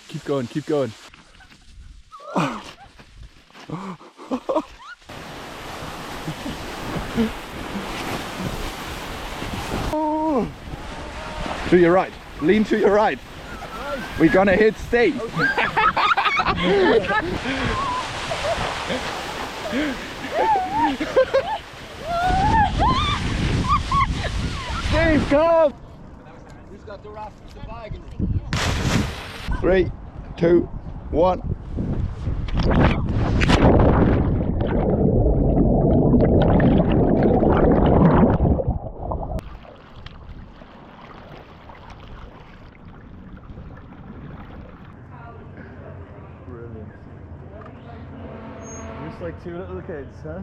Keep going, keep going. To your right, lean to your right. We're gonna hit stage. Steve, come! Who's got the raft with the bag? 3, 2, 1. Brilliant. Just like two little kids, huh?